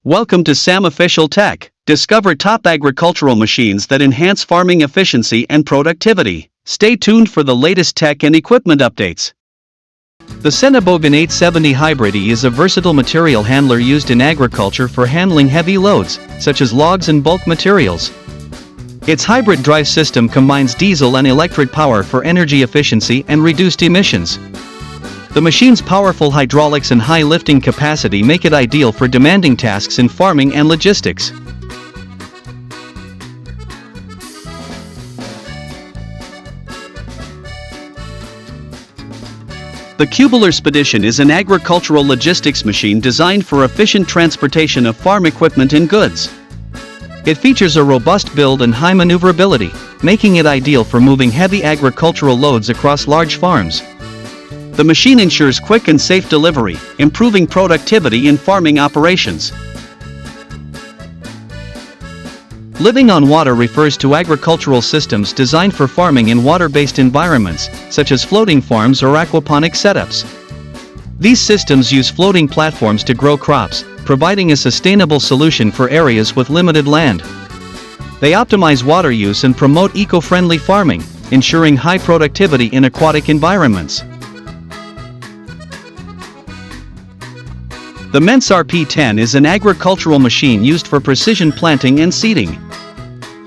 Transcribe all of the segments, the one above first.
Welcome to Sam Official Tech. Discover top agricultural machines that enhance farming efficiency and productivity. Stay tuned for the latest tech and equipment updates. The Senebogen 870 Hybrid E is a versatile material handler used in agriculture for handling heavy loads, such as logs and bulk materials. Its hybrid drive system combines diesel and electric power for energy efficiency and reduced emissions. The machine's powerful hydraulics and high lifting capacity make it ideal for demanding tasks in farming and logistics. The Cubular Spedition is an agricultural logistics machine designed for efficient transportation of farm equipment and goods. It features a robust build and high maneuverability, making it ideal for moving heavy agricultural loads across large farms. The machine ensures quick and safe delivery, improving productivity in farming operations. Living on water refers to agricultural systems designed for farming in water-based environments, such as floating farms or aquaponic setups. These systems use floating platforms to grow crops, providing a sustainable solution for areas with limited land. They optimize water use and promote eco-friendly farming, ensuring high productivity in aquatic environments. The Mentz RP10 is an agricultural machine used for precision planting and seeding.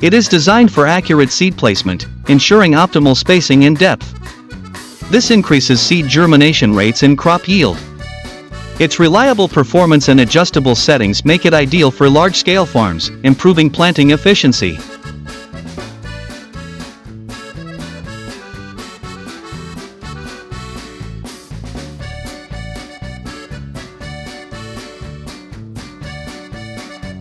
It is designed for accurate seed placement, ensuring optimal spacing and depth. This increases seed germination rates and crop yield. Its reliable performance and adjustable settings make it ideal for large-scale farms, improving planting efficiency.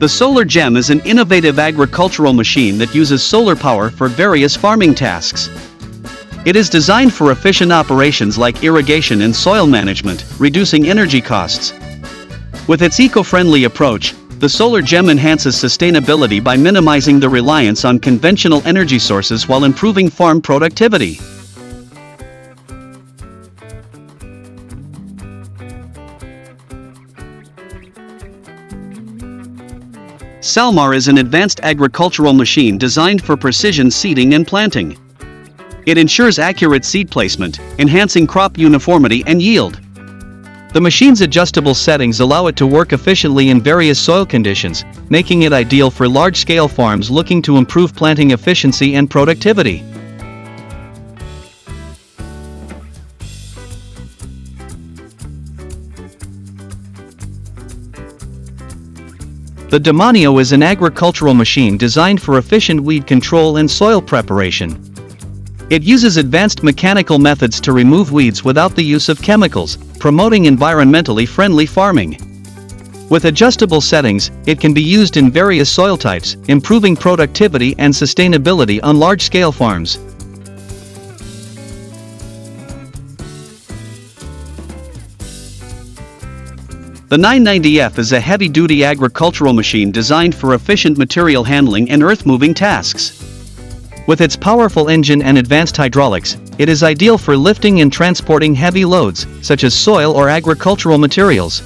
The Solar Gem is an innovative agricultural machine that uses solar power for various farming tasks. It is designed for efficient operations like irrigation and soil management, reducing energy costs. With its eco-friendly approach, the Solar Gem enhances sustainability by minimizing the reliance on conventional energy sources while improving farm productivity. Salmar is an advanced agricultural machine designed for precision seeding and planting. It ensures accurate seed placement, enhancing crop uniformity and yield. The machine's adjustable settings allow it to work efficiently in various soil conditions, making it ideal for large-scale farms looking to improve planting efficiency and productivity. The Demonio is an agricultural machine designed for efficient weed control and soil preparation. It uses advanced mechanical methods to remove weeds without the use of chemicals, promoting environmentally friendly farming. With adjustable settings, it can be used in various soil types, improving productivity and sustainability on large-scale farms. The 990F is a heavy-duty agricultural machine designed for efficient material handling and earth-moving tasks. With its powerful engine and advanced hydraulics, it is ideal for lifting and transporting heavy loads, such as soil or agricultural materials.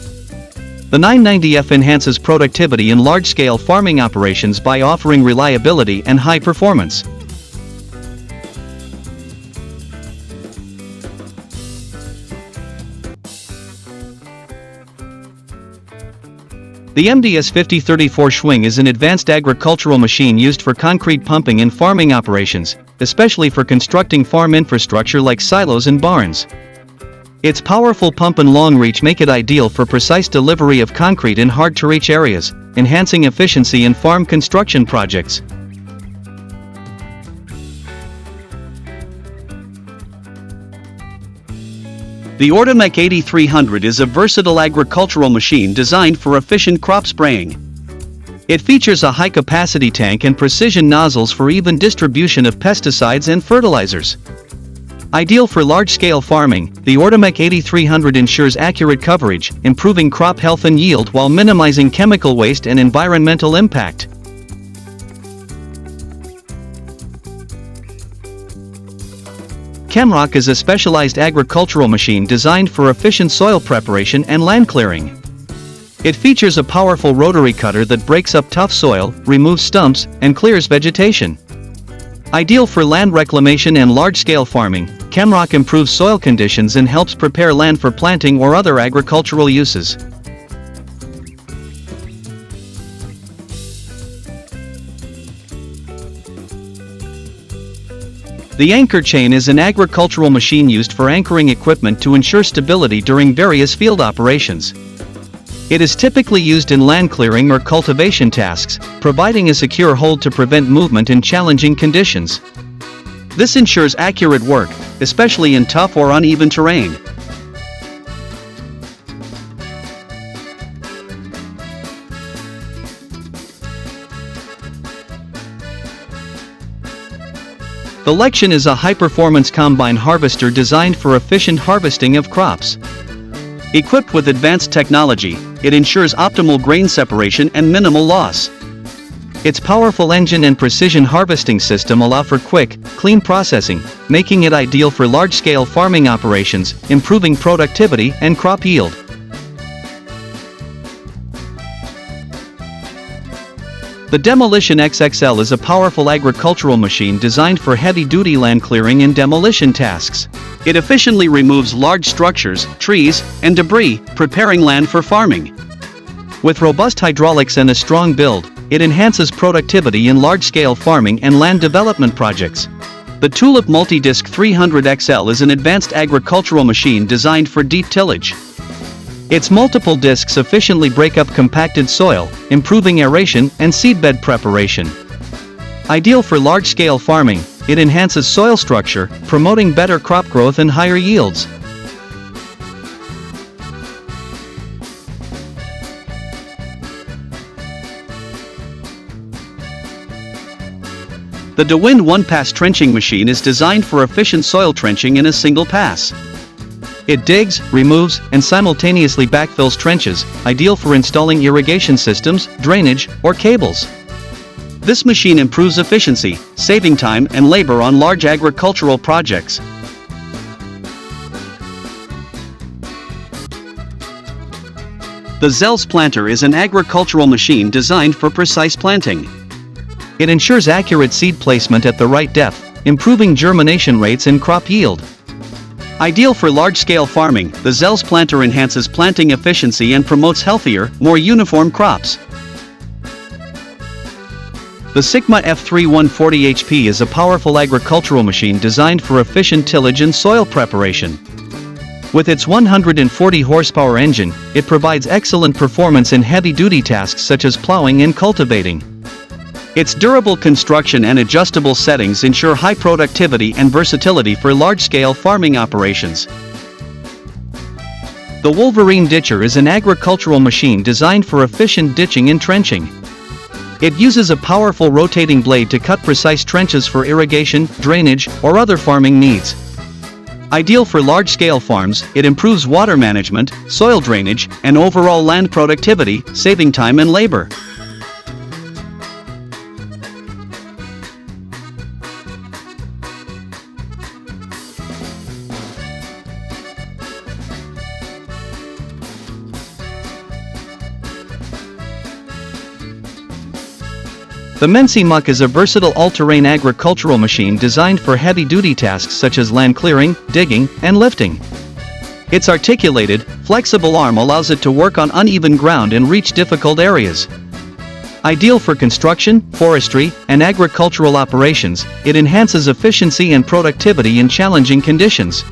The 990F enhances productivity in large-scale farming operations by offering reliability and high performance. The MDS 5034 Schwing is an advanced agricultural machine used for concrete pumping in farming operations, especially for constructing farm infrastructure like silos and barns. Its powerful pump and long reach make it ideal for precise delivery of concrete in hard-to-reach areas, enhancing efficiency in farm construction projects. The Ortomec 8300 is a versatile agricultural machine designed for efficient crop spraying. It features a high-capacity tank and precision nozzles for even distribution of pesticides and fertilizers. Ideal for large-scale farming, the Ortomec 8300 ensures accurate coverage, improving crop health and yield while minimizing chemical waste and environmental impact. Chemrock is a specialized agricultural machine designed for efficient soil preparation and land clearing. It features a powerful rotary cutter that breaks up tough soil, removes stumps, and clears vegetation. Ideal for land reclamation and large-scale farming, ChemRock improves soil conditions and helps prepare land for planting or other agricultural uses. The anchor chain is an agricultural machine used for anchoring equipment to ensure stability during various field operations. It is typically used in land clearing or cultivation tasks, providing a secure hold to prevent movement in challenging conditions. This ensures accurate work, especially in tough or uneven terrain. The Lexion is a high-performance combine harvester designed for efficient harvesting of crops. Equipped with advanced technology, it ensures optimal grain separation and minimal loss. Its powerful engine and precision harvesting system allow for quick, clean processing, making it ideal for large-scale farming operations, improving productivity and crop yield. The Demolition XXL is a powerful agricultural machine designed for heavy-duty land clearing and demolition tasks. It efficiently removes large structures, trees, and debris, preparing land for farming. With robust hydraulics and a strong build, it enhances productivity in large-scale farming and land development projects. The Tulip Multi-Disc 300XL is an advanced agricultural machine designed for deep tillage. Its multiple discs efficiently break up compacted soil, improving aeration and seedbed preparation. Ideal for large-scale farming, it enhances soil structure, promoting better crop growth and higher yields. The DeWind one-pass trenching machine is designed for efficient soil trenching in a single pass. It digs, removes, and simultaneously backfills trenches, ideal for installing irrigation systems, drainage, or cables. This machine improves efficiency, saving time and labor on large agricultural projects. The Zels planter is an agricultural machine designed for precise planting. It ensures accurate seed placement at the right depth, improving germination rates and crop yield. Ideal for large-scale farming, the Zels planter enhances planting efficiency and promotes healthier, more uniform crops. The Sigma F3 140 HP is a powerful agricultural machine designed for efficient tillage and soil preparation. With its 140 horsepower engine, it provides excellent performance in heavy-duty tasks such as plowing and cultivating. Its durable construction and adjustable settings ensure high productivity and versatility for large-scale farming operations. The Wolverine Ditcher is an agricultural machine designed for efficient ditching and trenching. It uses a powerful rotating blade to cut precise trenches for irrigation, drainage, or other farming needs. Ideal for large-scale farms, it improves water management, soil drainage, and overall land productivity, saving time and labor. The Mency Muck is a versatile all-terrain agricultural machine designed for heavy-duty tasks such as land clearing, digging, and lifting. Its articulated, flexible arm allows it to work on uneven ground and reach difficult areas. Ideal for construction, forestry, and agricultural operations, it enhances efficiency and productivity in challenging conditions.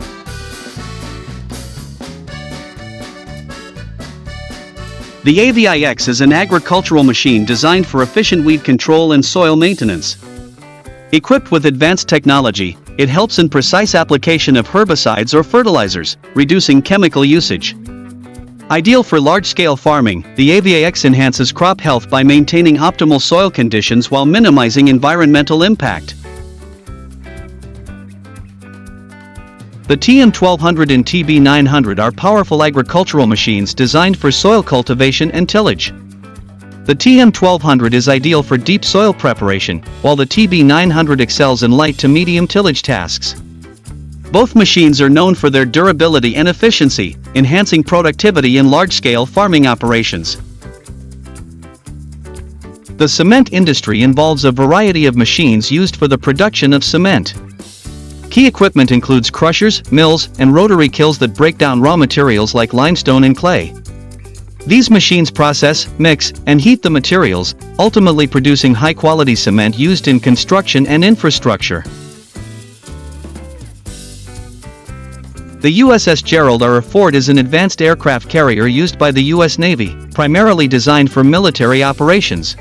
The AVIX is an agricultural machine designed for efficient weed control and soil maintenance. Equipped with advanced technology, it helps in precise application of herbicides or fertilizers, reducing chemical usage. Ideal for large-scale farming, the AVIX enhances crop health by maintaining optimal soil conditions while minimizing environmental impact. The TM1200 and TB900 are powerful agricultural machines designed for soil cultivation and tillage. The TM1200 is ideal for deep soil preparation, while the TB900 excels in light to medium tillage tasks. Both machines are known for their durability and efficiency, enhancing productivity in large-scale farming operations. The cement industry involves a variety of machines used for the production of cement. Key equipment includes crushers, mills, and rotary kilns that break down raw materials like limestone and clay. These machines process, mix, and heat the materials, ultimately producing high-quality cement used in construction and infrastructure. The USS Gerald R. Ford is an advanced aircraft carrier used by the U.S. Navy, primarily designed for military operations.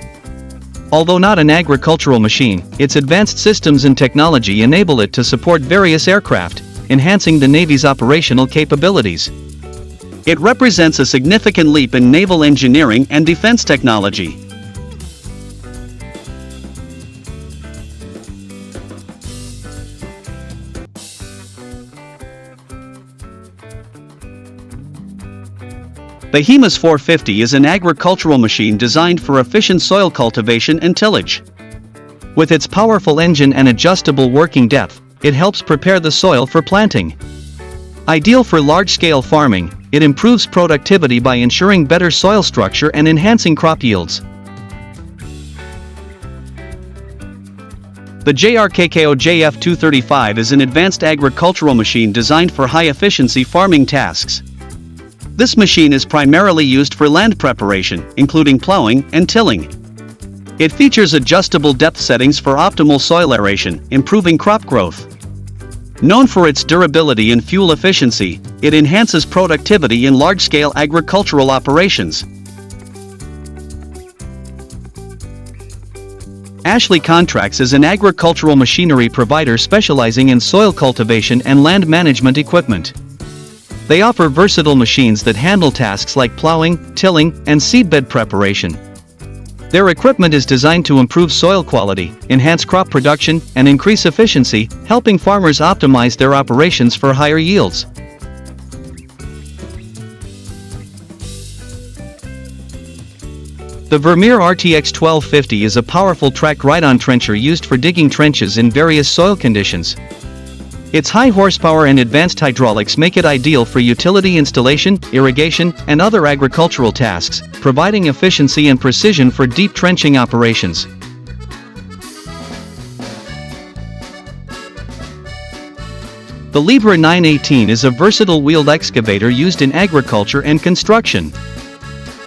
Although not an agricultural machine, its advanced systems and technology enable it to support various aircraft, enhancing the Navy's operational capabilities. It represents a significant leap in naval engineering and defense technology. The HEMAS 450 is an agricultural machine designed for efficient soil cultivation and tillage. With its powerful engine and adjustable working depth, it helps prepare the soil for planting. Ideal for large-scale farming, it improves productivity by ensuring better soil structure and enhancing crop yields. The JRKKO JF235 is an advanced agricultural machine designed for high-efficiency farming tasks. This machine is primarily used for land preparation, including plowing and tilling. It features adjustable depth settings for optimal soil aeration, improving crop growth. Known for its durability and fuel efficiency, it enhances productivity in large-scale agricultural operations. Ashley Contracts is an agricultural machinery provider specializing in soil cultivation and land management equipment. They offer versatile machines that handle tasks like plowing, tilling, and seedbed preparation. Their equipment is designed to improve soil quality, enhance crop production, and increase efficiency, helping farmers optimize their operations for higher yields. The Vermeer RTX 1250 is a powerful track ride-on trencher used for digging trenches in various soil conditions. Its high horsepower and advanced hydraulics make it ideal for utility installation, irrigation, and other agricultural tasks, providing efficiency and precision for deep trenching operations. The Libra 918 is a versatile wheeled excavator used in agriculture and construction.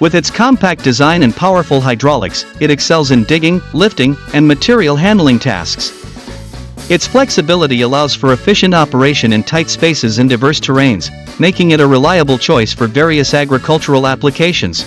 With its compact design and powerful hydraulics, it excels in digging, lifting, and material handling tasks. Its flexibility allows for efficient operation in tight spaces and diverse terrains, making it a reliable choice for various agricultural applications.